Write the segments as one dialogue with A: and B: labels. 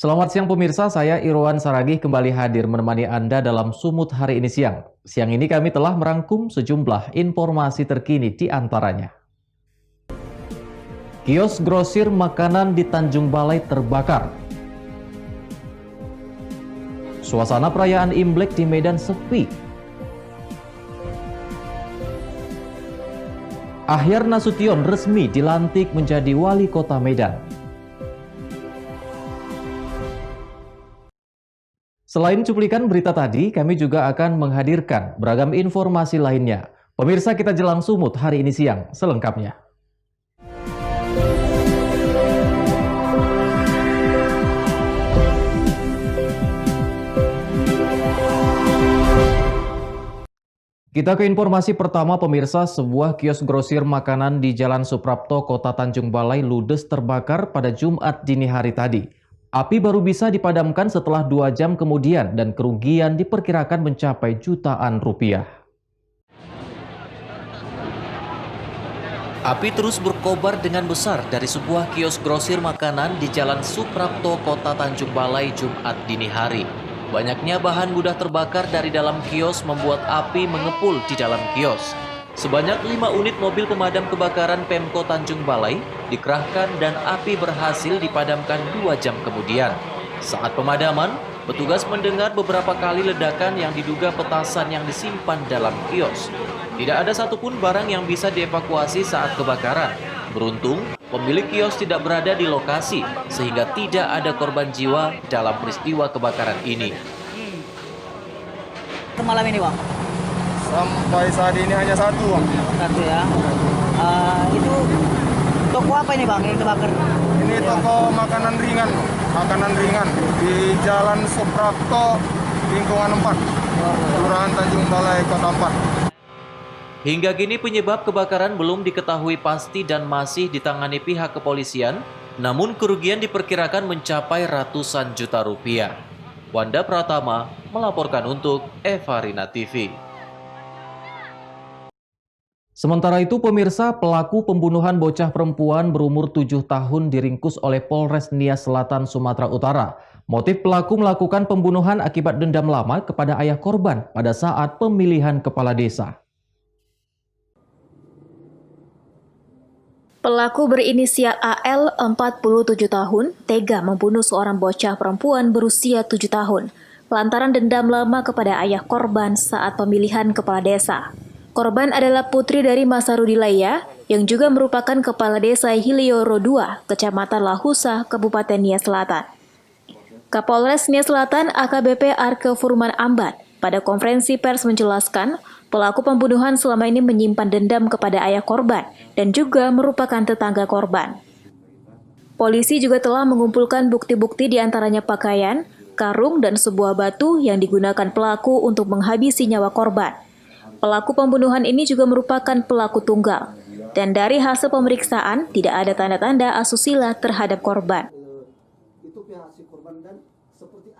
A: Selamat siang pemirsa, saya Irwan Saragih kembali hadir menemani Anda dalam Sumut hari ini siang. Siang ini kami telah merangkum sejumlah informasi terkini di antaranya. Kios grosir makanan di Tanjung Balai terbakar. Suasana perayaan Imlek di Medan sepi. Ahyar Nasution resmi dilantik menjadi wali kota Medan. Selain cuplikan berita tadi, kami juga akan menghadirkan beragam informasi lainnya. Pemirsa, kita jelang Sumut hari ini siang, selengkapnya. Kita ke informasi pertama pemirsa, sebuah kios grosir makanan di Jalan Suprapto, Kota Tanjung Balai ludes terbakar pada Jumat dini hari tadi. Api baru bisa dipadamkan setelah 2 jam kemudian dan kerugian diperkirakan mencapai jutaan rupiah.
B: Api terus berkobar dengan besar dari sebuah kios grosir makanan di Jalan Suprapto, Kota Tanjung Balai, Jumat dini hari. Banyaknya bahan mudah terbakar dari dalam kios membuat api mengepul di dalam kios. Sebanyak 5 unit mobil pemadam kebakaran Pemko Tanjung Balai dikerahkan dan api berhasil dipadamkan 2 jam kemudian. Saat pemadaman, petugas mendengar beberapa kali ledakan yang diduga petasan yang disimpan dalam kios. Tidak ada satupun barang yang bisa dievakuasi saat kebakaran. Beruntung, pemilik kios tidak berada di lokasi sehingga tidak ada korban jiwa dalam peristiwa kebakaran ini.
C: Malam ini, Bang?
D: Sampai saat ini hanya satu, Bang.
C: Satu ya. Itu toko apa ini, Bang, yang terbakar?
D: Ini toko makanan ringan, Bang. Makanan ringan di Jalan Suprapto, lingkungan 4, Kelurahan Tanjung Balai, Kota 4.
B: Hingga kini penyebab kebakaran belum diketahui pasti dan masih ditangani pihak kepolisian, namun kerugian diperkirakan mencapai ratusan juta rupiah. Wanda Pratama melaporkan untuk Evarina TV.
A: Sementara itu pemirsa, pelaku pembunuhan bocah perempuan berumur 7 tahun diringkus oleh Polres Nias Selatan, Sumatera Utara. Motif pelaku melakukan pembunuhan akibat dendam lama kepada ayah korban pada saat pemilihan kepala desa.
E: Pelaku berinisial AL 47 tahun tega membunuh seorang bocah perempuan berusia 7 tahun lantaran dendam lama kepada ayah korban saat pemilihan kepala desa. Korban adalah putri dari Masarudi Laya yang juga merupakan kepala desa Hilioro II, Kecamatan Lahusa, Kabupaten Nias Selatan. Kapolres Nias Selatan AKBP Arke Furman Ambat pada konferensi pers menjelaskan pelaku pembunuhan selama ini menyimpan dendam kepada ayah korban dan juga merupakan tetangga korban. Polisi juga telah mengumpulkan bukti-bukti diantaranya pakaian, karung, dan sebuah batu yang digunakan pelaku untuk menghabisi nyawa korban. Pelaku pembunuhan ini juga merupakan pelaku tunggal, dan dari hasil pemeriksaan tidak ada tanda-tanda asusila terhadap korban.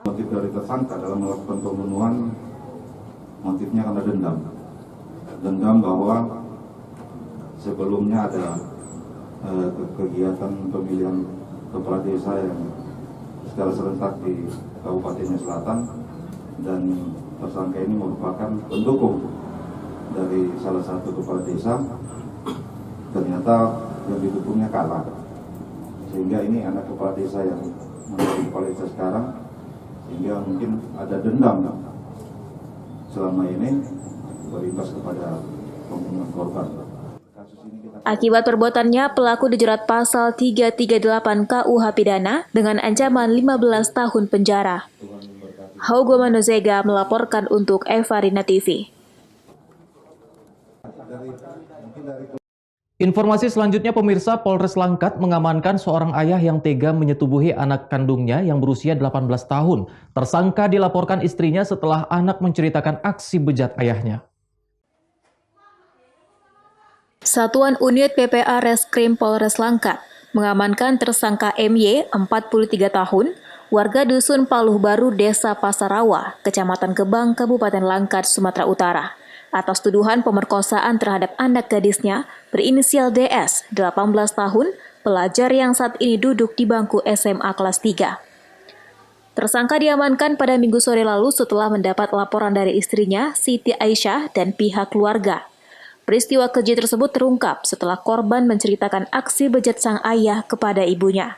F: Motif dari tersangka dalam melakukan pembunuhan, motifnya karena dendam. Dendam bahwa sebelumnya ada kegiatan pemilihan kepala desa yang secara serentak di Kabupaten Selatan, dan tersangka ini merupakan pendukung dari salah satu kepala desa. Ternyata yang didukungnya kalah, sehingga ini anak kepala desa yang menjadi kepala desa sekarang, sehingga mungkin ada dendam selama ini berimbas kepada pembunuhan korban.
E: Akibat perbuatannya, pelaku dijerat pasal 338 KUH Pidana dengan ancaman 15 tahun penjara. Haugo Manozega melaporkan untuk Evarina TV.
A: Informasi selanjutnya pemirsa, Polres Langkat mengamankan seorang ayah yang tega menyetubuhi anak kandungnya yang berusia 18 tahun. Tersangka dilaporkan istrinya setelah anak menceritakan aksi bejat ayahnya.
E: Satuan Unit PPA Reskrim Polres Langkat mengamankan tersangka MY, 43 tahun, warga Dusun Paluh Baru, Desa Pasarawa, Kecamatan Gebang, Kabupaten Langkat, Sumatera Utara, atas tuduhan pemerkosaan terhadap anak gadisnya berinisial DS, 18 tahun, pelajar yang saat ini duduk di bangku SMA kelas 3. Tersangka diamankan pada Minggu sore lalu setelah mendapat laporan dari istrinya, Siti Aisyah, dan pihak keluarga. Peristiwa keji tersebut terungkap setelah korban menceritakan aksi bejat sang ayah kepada ibunya.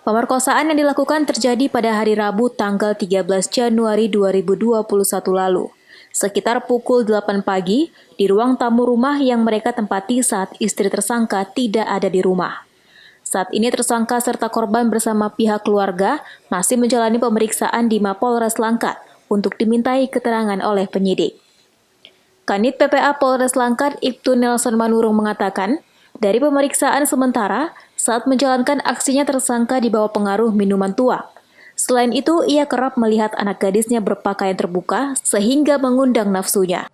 E: Pemerkosaan yang dilakukan terjadi pada hari Rabu tanggal 13 Januari 2021 lalu. Sekitar pukul 8 pagi, di ruang tamu rumah yang mereka tempati saat istri tersangka tidak ada di rumah. Saat ini tersangka serta korban bersama pihak keluarga masih menjalani pemeriksaan di Mapolres Langkat untuk dimintai keterangan oleh penyidik. Kanit PPA Polres Langkat Ibtu Nelson Manurung mengatakan, dari pemeriksaan sementara, saat menjalankan aksinya tersangka dibawa pengaruh minuman tua. Selain itu, ia kerap melihat anak gadisnya berpakaian terbuka sehingga mengundang nafsunya.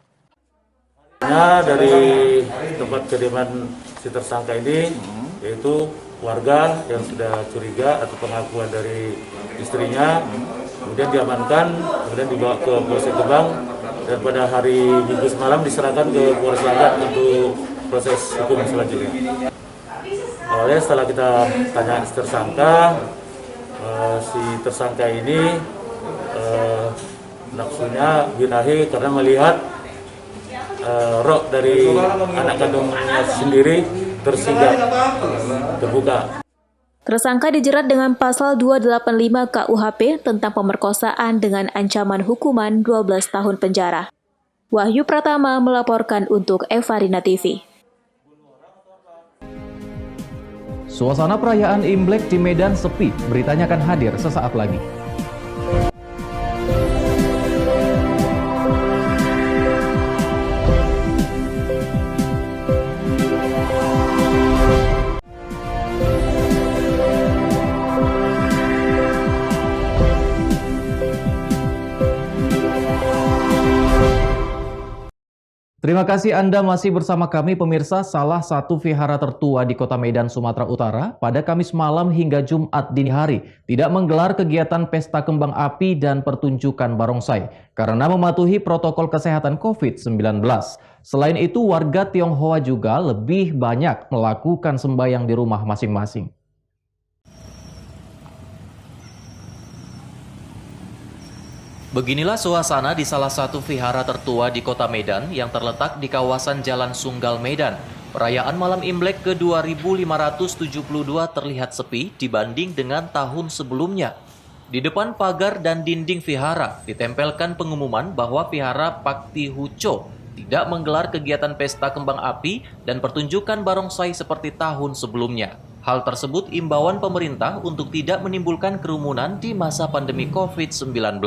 G: Dari tempat kediaman si tersangka ini, yaitu warga yang sudah curiga atau pengakuan dari istrinya, kemudian diamankan, kemudian dibawa ke Polsek Gebang, dan pada hari Minggu semalam diserahkan ke Polres Langkat untuk proses hukum selanjutnya. Awalnya setelah kita tanya tersangka, si tersangka ini nafsunya birahi karena melihat rok dari anak kandungnya sendiri tersinggah, terbuka.
E: Tersangka dijerat dengan pasal 285 KUHP tentang pemerkosaan dengan ancaman hukuman 12 tahun penjara. Wahyu Pratama melaporkan untuk Evarina TV.
A: Suasana perayaan Imlek di Medan sepi, beritanya akan hadir sesaat lagi. Terima kasih Anda masih bersama kami pemirsa. Salah satu vihara tertua di Kota Medan, Sumatera Utara pada Kamis malam hingga Jumat dini hari tidak menggelar kegiatan pesta kembang api dan pertunjukan barongsai karena mematuhi protokol kesehatan COVID-19. Selain itu, warga Tionghoa juga lebih banyak melakukan sembahyang di rumah masing-masing.
B: Beginilah suasana di salah satu vihara tertua di Kota Medan yang terletak di kawasan Jalan Sunggal Medan. Perayaan malam Imlek ke-2572 terlihat sepi dibanding dengan tahun sebelumnya. Di depan pagar dan dinding vihara ditempelkan pengumuman bahwa vihara Pakti Huco tidak menggelar kegiatan pesta kembang api dan pertunjukan barongsai seperti tahun sebelumnya. Hal tersebut imbauan pemerintah untuk tidak menimbulkan kerumunan di masa pandemi COVID-19.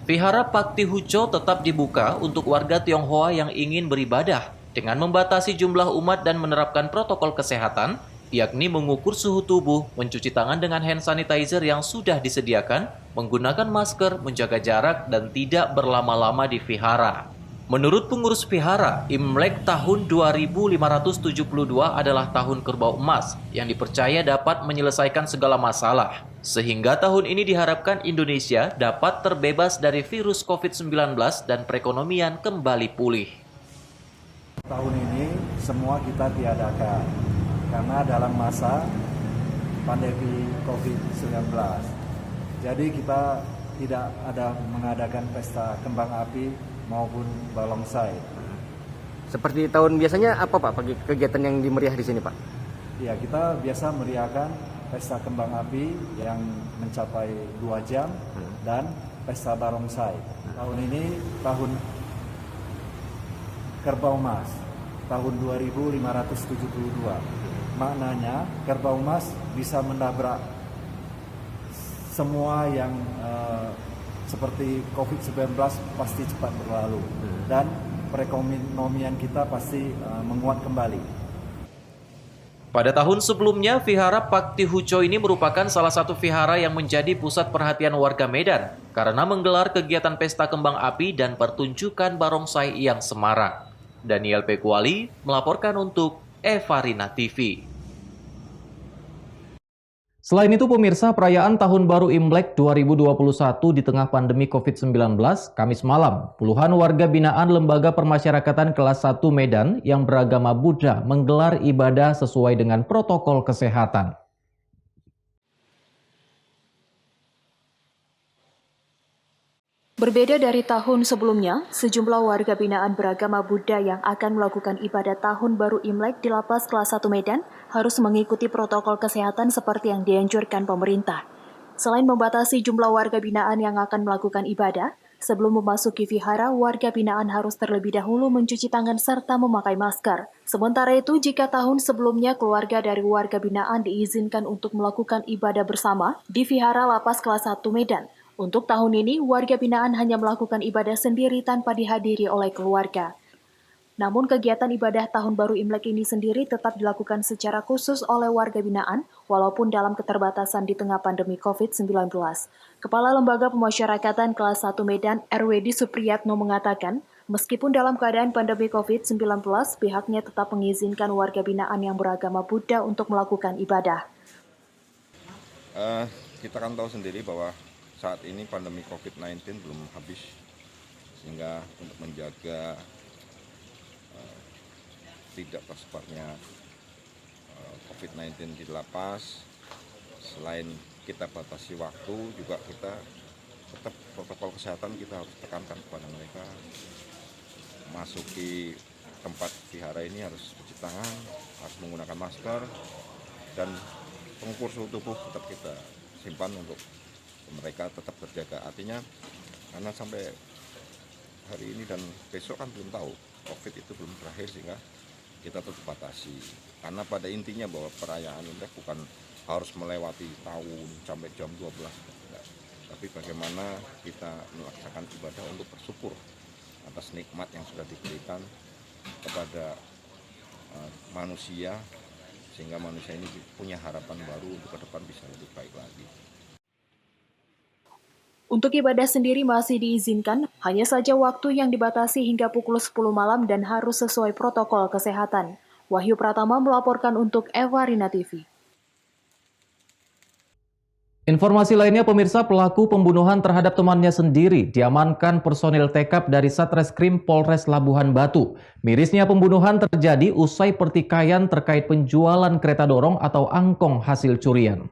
B: Vihara Pakti Huco tetap dibuka untuk warga Tionghoa yang ingin beribadah dengan membatasi jumlah umat dan menerapkan protokol kesehatan, yakni mengukur suhu tubuh, mencuci tangan dengan hand sanitizer yang sudah disediakan, menggunakan masker, menjaga jarak, dan tidak berlama-lama di vihara. Menurut pengurus vihara, Imlek tahun 2572 adalah tahun kerbau emas yang dipercaya dapat menyelesaikan segala masalah. Sehingga tahun ini diharapkan Indonesia dapat terbebas dari virus COVID-19 dan perekonomian kembali pulih.
H: Tahun ini semua kita tiadakan karena dalam masa pandemi COVID-19. Jadi kita tidak ada mengadakan pesta kembang api maupun barongsai.
I: Seperti tahun biasanya apa Pak kegiatan yang dimeriah di sini Pak?
H: Ya, kita biasa meriahkan pesta kembang api yang mencapai 2 jam dan pesta barongsai. Tahun ini tahun kerbau emas, tahun 2572. Maknanya kerbau emas bisa menabrak semua yang seperti COVID-19 pasti cepat berlalu dan perekonomian kita pasti menguat kembali.
B: Pada tahun sebelumnya, Vihara Pakti Huco ini merupakan salah satu vihara yang menjadi pusat perhatian warga Medan karena menggelar kegiatan pesta kembang api dan pertunjukan barongsai yang semarak. Daniel Pekuali melaporkan untuk Evarina TV.
A: Selain itu pemirsa, perayaan Tahun Baru Imlek 2021 di tengah pandemi COVID-19, Kamis malam, puluhan warga binaan Lembaga Permasyarakatan kelas 1 Medan yang beragama Buddha menggelar ibadah sesuai dengan protokol kesehatan.
E: Berbeda dari tahun sebelumnya, sejumlah warga binaan beragama Buddha yang akan melakukan ibadah Tahun Baru Imlek di Lapas Kelas 1 Medan harus mengikuti protokol kesehatan seperti yang dianjurkan pemerintah. Selain membatasi jumlah warga binaan yang akan melakukan ibadah, sebelum memasuki vihara, warga binaan harus terlebih dahulu mencuci tangan serta memakai masker. Sementara itu, jika tahun sebelumnya keluarga dari warga binaan diizinkan untuk melakukan ibadah bersama di vihara Lapas Kelas 1 Medan, untuk tahun ini, warga binaan hanya melakukan ibadah sendiri tanpa dihadiri oleh keluarga. Namun kegiatan ibadah Tahun Baru Imlek ini sendiri tetap dilakukan secara khusus oleh warga binaan, walaupun dalam keterbatasan di tengah pandemi COVID-19. Kepala Lembaga Pemasyarakatan Kelas 1 Medan, RWD Supriyatno mengatakan, meskipun dalam keadaan pandemi COVID-19, pihaknya tetap mengizinkan warga binaan yang beragama Buddha untuk melakukan ibadah.
J: Kita kan tahu sendiri bahwa saat ini pandemi COVID-19 belum habis, sehingga untuk menjaga tidak tersebarnya COVID-19 di lapas, selain kita batasi waktu, juga kita tetap protokol kesehatan kita harus tekankan kepada mereka. Masuki tempat vihara ini harus cuci tangan, harus menggunakan masker, dan pengukur suhu tubuh tetap kita simpan untuk mereka tetap terjaga. Artinya karena sampai hari ini dan besok kan belum tahu, COVID itu belum berakhir, sehingga kita tetap batasi. Karena pada intinya bahwa perayaan Imlek bukan harus melewati tahun sampai jam 12, enggak. Tapi bagaimana kita melaksanakan ibadah untuk bersyukur atas nikmat yang sudah diberikan kepada manusia, sehingga manusia ini punya harapan baru untuk ke depan bisa lebih baik lagi.
E: Untuk ibadah sendiri masih diizinkan, hanya saja waktu yang dibatasi hingga pukul 10 malam dan harus sesuai protokol kesehatan. Wahyu Pratama melaporkan untuk Ewarina TV.
A: Informasi lainnya, pemirsa, pelaku pembunuhan terhadap temannya sendiri diamankan personil TK dari Satreskrim Polres Labuhan Batu. Mirisnya pembunuhan terjadi usai pertikaian terkait penjualan kereta dorong atau angkong hasil curian.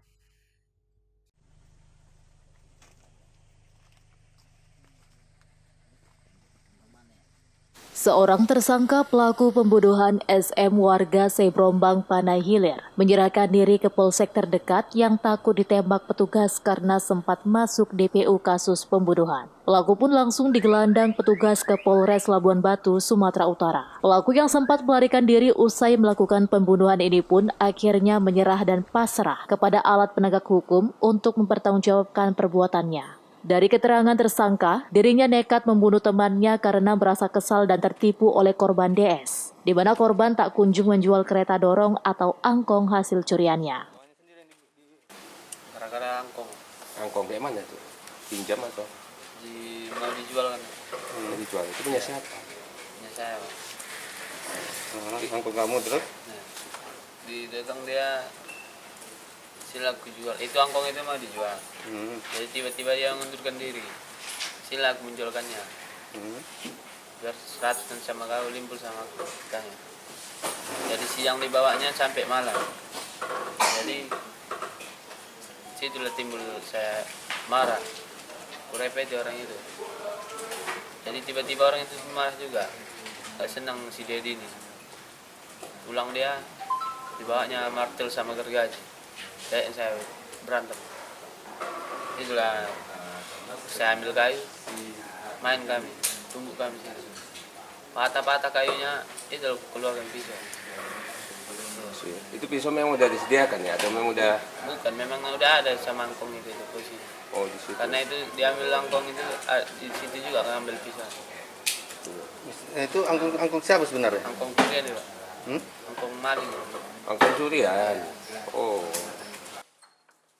E: Seorang tersangka pelaku pembunuhan SM warga Sebrombang Panai Hilir menyerahkan diri ke polsek terdekat yang takut ditembak petugas karena sempat masuk DPO kasus pembunuhan. Pelaku pun langsung digelandang petugas ke Polres Labuan Batu, Sumatera Utara. Pelaku yang sempat melarikan diri usai melakukan pembunuhan ini pun akhirnya menyerah dan pasrah kepada alat penegak hukum untuk mempertanggungjawabkan perbuatannya. Dari keterangan tersangka, dirinya nekat membunuh temannya karena merasa kesal dan tertipu oleh korban DS, di mana korban tak kunjung menjual kereta dorong atau angkong hasil curiannya.
K: Gara-gara angkong.
I: Angkong kayak mana tuh? Pinjam atau?
K: Mau dijual kan?
I: Dijual. Itu punya siapa?
K: Punya saya, Pak.
I: Angkong kamu terus?
K: Nah, di dagang dia sila aku jual. Itu angkong itu mau dijual. Jadi tiba-tiba dia mengundurkan diri. Sila aku menjualkannya. Biar 100 sama kau limpul sama aku. Tanya. Jadi siang dibawanya sampai malam. Jadi situlah timbul saya marah. Kurepet orang itu. Jadi tiba-tiba orang itu marah juga. Gak senang si Dedi ini. Pulang dia dibawanya martel sama gergaji. Saya berantem. Itulah saya ambil kayu, main kami, tumbuk kami situ. Patah-patah kayunya, itu keluarkan pisau.
I: Itu pisau memang udah disediakan ya, atau memang udah?
K: Bukan, memang udah ada sama angkong itu posisi.
I: Oh, di situ.
K: Karena itu diambil angkong itu di situ juga ngambil pisau.
L: Itu angkong siapa sebenarnya?
K: Angkong curian itu, Pak. Angkong maling.
I: Angkong curian. Oh.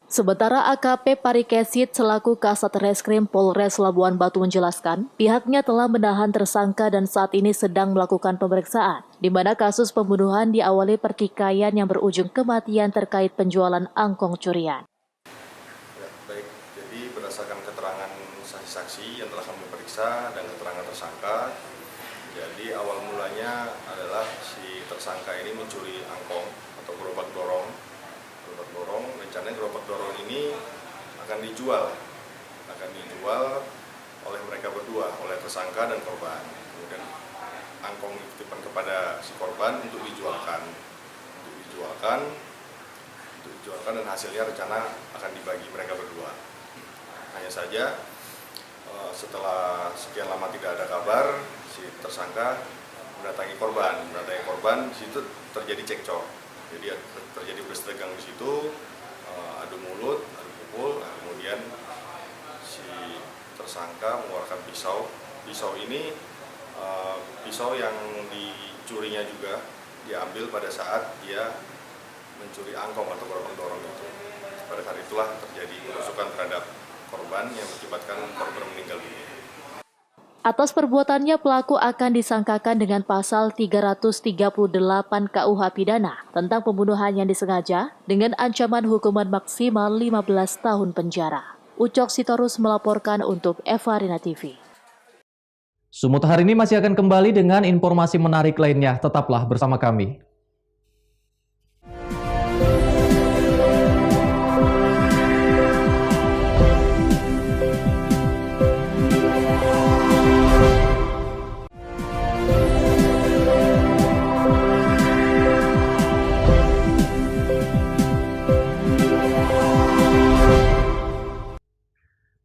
E: Sementara AKP Parikesit selaku Kasat Reskrim Polres Labuan Batu menjelaskan, pihaknya telah menahan tersangka dan saat ini sedang melakukan pemeriksaan, di mana kasus pembunuhan diawali pertikaian yang berujung kematian terkait penjualan angkong curian.
M: Ya, baik, jadi berdasarkan keterangan saksi-saksi yang telah kami periksa dan keterangan tersangka, jadi awal mulanya adalah si tersangka ini mencuri angkong atau gerobak dorong. Rencananya gerobak dorong ini akan dijual oleh mereka berdua, oleh tersangka dan korban. Kemudian angkong dititipkan kepada si korban untuk dijualkan dan hasilnya rencana akan dibagi mereka berdua. Hanya saja setelah sekian lama tidak ada kabar, si tersangka mendatangi korban. Di situ terjadi cekcok. Jadi terjadi bersetegang di situ, adu mulut, adu pukul. Kemudian si tersangka mengeluarkan pisau. Pisau ini pisau yang dicurinya juga diambil pada saat dia mencuri angkong atau gerobak dorong itu. Pada saat itulah terjadi penusukan terhadap korban yang mengakibatkan korban meninggal dunia.
E: Atas perbuatannya, pelaku akan disangkakan dengan pasal 338 KUH Pidana tentang pembunuhan yang disengaja dengan ancaman hukuman maksimal 15 tahun penjara. Ucok Sitorus melaporkan untuk Evarina TV.
A: Sumut hari ini masih akan kembali dengan informasi menarik lainnya. Tetaplah bersama kami.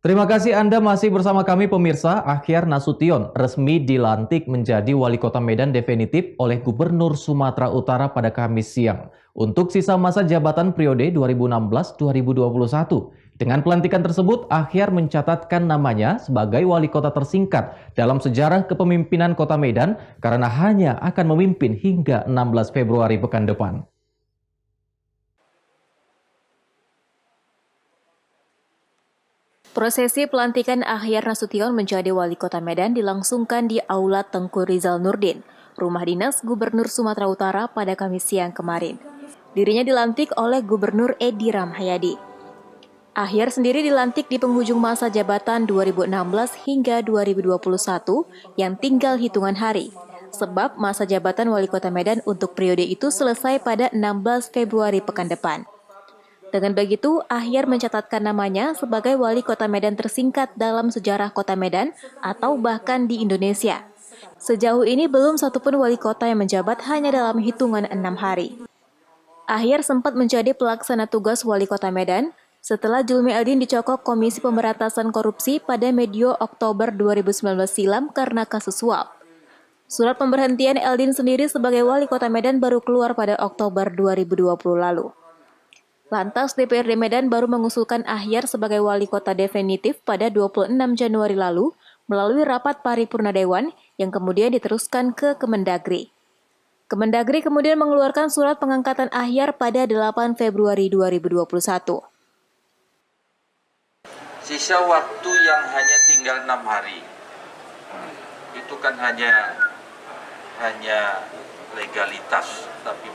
A: Terima kasih Anda masih bersama kami pemirsa. Akhyar Nasution resmi dilantik menjadi Wali Kota Medan definitif oleh Gubernur Sumatera Utara pada Kamis siang untuk sisa masa jabatan periode 2016-2021. Dengan pelantikan tersebut, Akhyar mencatatkan namanya sebagai Wali Kota tersingkat dalam sejarah kepemimpinan Kota Medan karena hanya akan memimpin hingga 16 Februari pekan depan.
E: Prosesi pelantikan Akhyar Nasution menjadi Wali Kota Medan dilangsungkan di Aula Tengku Rizal Nurdin, rumah dinas Gubernur Sumatera Utara pada Kamis siang kemarin. Dirinya dilantik oleh Gubernur Edi Rahmayadi. Akhyar sendiri dilantik di penghujung masa jabatan 2016 hingga 2021 yang tinggal hitungan hari, sebab masa jabatan Wali Kota Medan untuk periode itu selesai pada 16 Februari pekan depan. Dengan begitu, Akhyar mencatatkan namanya sebagai Wali Kota Medan tersingkat dalam sejarah Kota Medan atau bahkan di Indonesia. Sejauh ini belum satupun wali kota yang menjabat hanya dalam hitungan 6 hari. Akhyar sempat menjadi pelaksana tugas Wali Kota Medan setelah Julmi Eldin dicokok Komisi Pemberantasan Korupsi pada medio Oktober 2019 silam karena kasus suap. Surat pemberhentian Eldin sendiri sebagai Wali Kota Medan baru keluar pada Oktober 2020 lalu. Lantas DPRD Medan baru mengusulkan Akhyar sebagai Wali Kota definitif pada 26 Januari lalu melalui rapat paripurna Dewan yang kemudian diteruskan ke Kemendagri. Kemendagri kemudian mengeluarkan surat pengangkatan Akhyar pada 8 Februari 2021.
N: Sisa waktu yang hanya tinggal 6 hari, itu kan hanya legalitas, tapi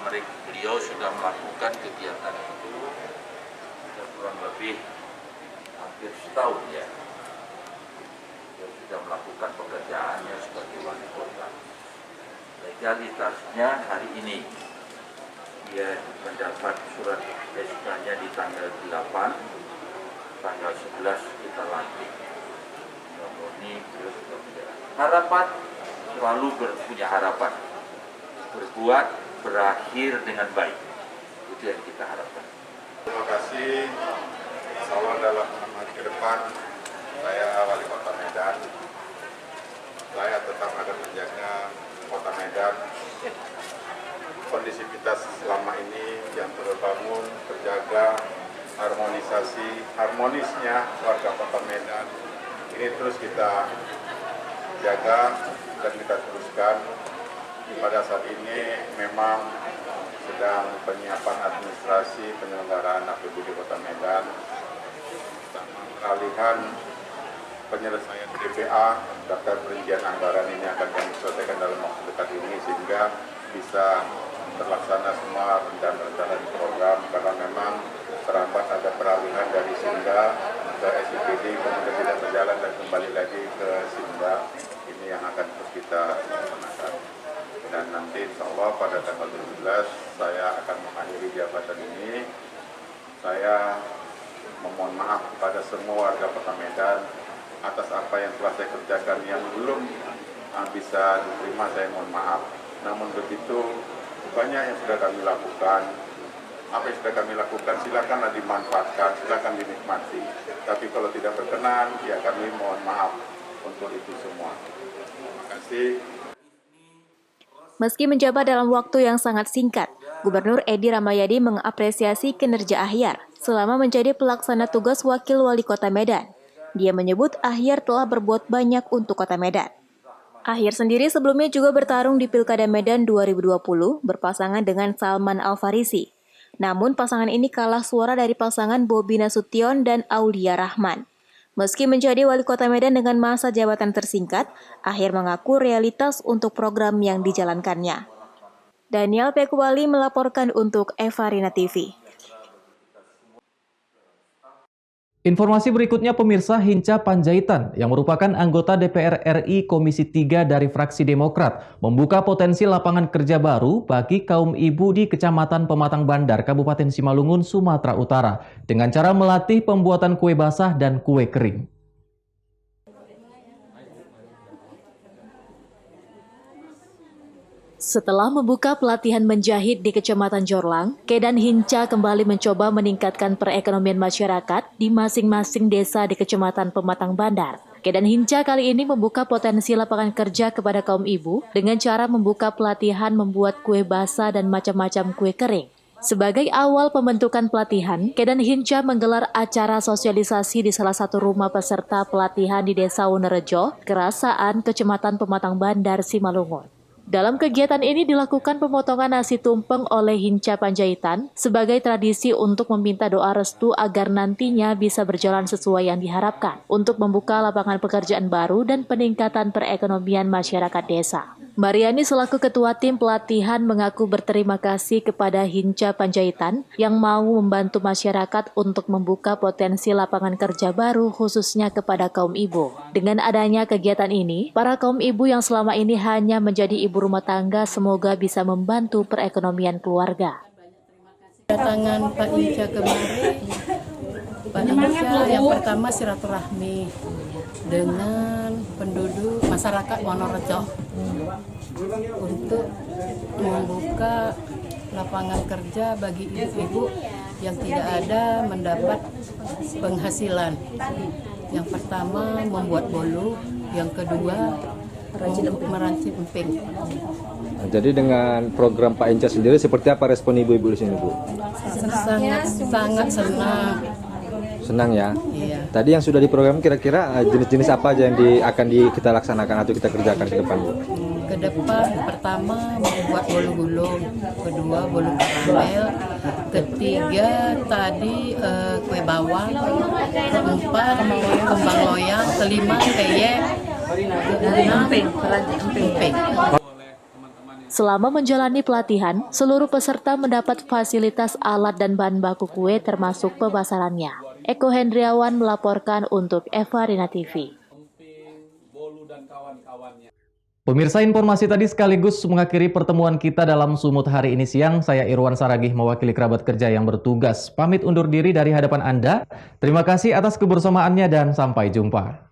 N: beliau sudah melakukan kegiatan itu kurang lebih hampir setahun ya. Dia sudah melakukan pekerjaannya sebagai wali kota. Legalitasnya hari ini dia mendapat surat SK-nya di tanggal 8, tanggal 11 kita lantik. Ini beliau sudah punya harapan, selalu punya harapan. Berbuat berakhir dengan baik. Itu yang kita harapkan.
M: Terima kasih. Insyaallah dalam 6 hari ke depan saya Wali Kota Medan. Saya tetap akan menjaga Kota Medan. Kondisivitas selama ini yang terbangun, terjaga, harmonisnya warga Kota Medan. Ini terus kita jaga dan kita teruskan. Pada saat ini memang sedang penyiapan administrasi penyelenggaraan APBD Kota Medan, pengalihan penyelesaian DPA, daftar perincian anggaran ini akan kami selesaikan dalam waktu dekat ini sehingga bisa terlaksana semua rencana-rencana di program, karena memang terhambat ada peralihan dari Sinda ke SIPD kemudian tidak berjalan dan kembali lagi ke Sinda. Ini yang akan terus kita laksanakan. Dan nanti insya Allah pada tanggal 17 saya akan mengakhiri jabatan ini. Saya memohon maaf kepada semua warga Kota Medan
O: atas apa yang telah saya kerjakan yang belum bisa diterima, saya mohon maaf. Namun begitu banyak yang sudah kami lakukan. Apa yang sudah kami lakukan silakanlah dimanfaatkan, silakan dinikmati. Tapi kalau tidak berkenan, ya kami mohon maaf untuk itu semua. Terima kasih.
E: Meski menjabat dalam waktu yang sangat singkat, Gubernur Edi Rahmayadi mengapresiasi kinerja Ahyar selama menjadi pelaksana tugas Wakil Wali Kota Medan. Dia menyebut Ahyar telah berbuat banyak untuk Kota Medan. Ahyar sendiri sebelumnya juga bertarung di Pilkada Medan 2020 berpasangan dengan Salman Al-Farisi. Namun pasangan ini kalah suara dari pasangan Bobi Nasution dan Aulia Rahman. Meski menjadi wali kota Medan dengan masa jabatan tersingkat, Ahyar mengaku realitas untuk program yang dijalankannya. Daniel Pekuwali melaporkan untuk Evarina TV.
A: Informasi berikutnya pemirsa, Hinca Panjaitan yang merupakan anggota DPR RI Komisi 3 dari fraksi Demokrat membuka potensi lapangan kerja baru bagi kaum ibu di Kecamatan Pematang Bandar, Kabupaten Simalungun, Sumatera Utara dengan cara melatih pembuatan kue basah dan kue kering.
E: Setelah membuka pelatihan menjahit di Kecamatan Jorlang, Kedan Hinca kembali mencoba meningkatkan perekonomian masyarakat di masing-masing desa di Kecamatan Pematang Bandar. Kedan Hinca kali ini membuka potensi lapangan kerja kepada kaum ibu dengan cara membuka pelatihan membuat kue basah dan macam-macam kue kering. Sebagai awal pembentukan pelatihan, Kedan Hinca menggelar acara sosialisasi di salah satu rumah peserta pelatihan di Desa Wonorejo, Kerasaan, Kecamatan Pematang Bandar, Simalungun. Dalam kegiatan ini dilakukan pemotongan nasi tumpeng oleh Hinca Panjaitan sebagai tradisi untuk meminta doa restu agar nantinya bisa berjalan sesuai yang diharapkan untuk membuka lapangan pekerjaan baru dan peningkatan perekonomian masyarakat desa. Mariani selaku ketua tim pelatihan mengaku berterima kasih kepada Hinca Panjaitan yang mau membantu masyarakat untuk membuka potensi lapangan kerja baru khususnya kepada kaum ibu. Dengan adanya kegiatan ini, para kaum ibu yang selama ini hanya menjadi ibu rumah tangga semoga bisa membantu perekonomian keluarga.
P: Kedatangan Pak Hinca kemarin, Pak Hinca yang pertama silaturahmi dengan penduduk masyarakat Wonorejo untuk membuka lapangan kerja bagi ibu-ibu yang tidak ada mendapat penghasilan. Yang pertama membuat bolu, yang kedua merancit emping.
I: Jadi dengan program Pak Hinca sendiri seperti apa respon ibu-ibu di sini, Bu?
P: Sangat senang.
I: Senang ya?
P: Iya.
I: Tadi yang sudah diprogram kira-kira jenis-jenis apa aja yang kita laksanakan atau kita kerjakan ke depan, Bu?
P: Ke depan pertama membuat bolu gulung, kedua bolu karamel, ketiga tadi kue bawang, keempat kembang loyang, kelima peyek, emping.
E: Selama menjalani pelatihan, seluruh peserta mendapat fasilitas alat dan bahan baku kue termasuk pemasarannya. Eko Hendriawan melaporkan untuk Evarina TV.
A: Pemirsa, informasi tadi sekaligus mengakhiri pertemuan kita dalam Sumut hari ini siang. Saya Irwan Saragih mewakili kerabat kerja yang bertugas. Pamit undur diri dari hadapan Anda. Terima kasih atas kebersamaannya dan sampai jumpa.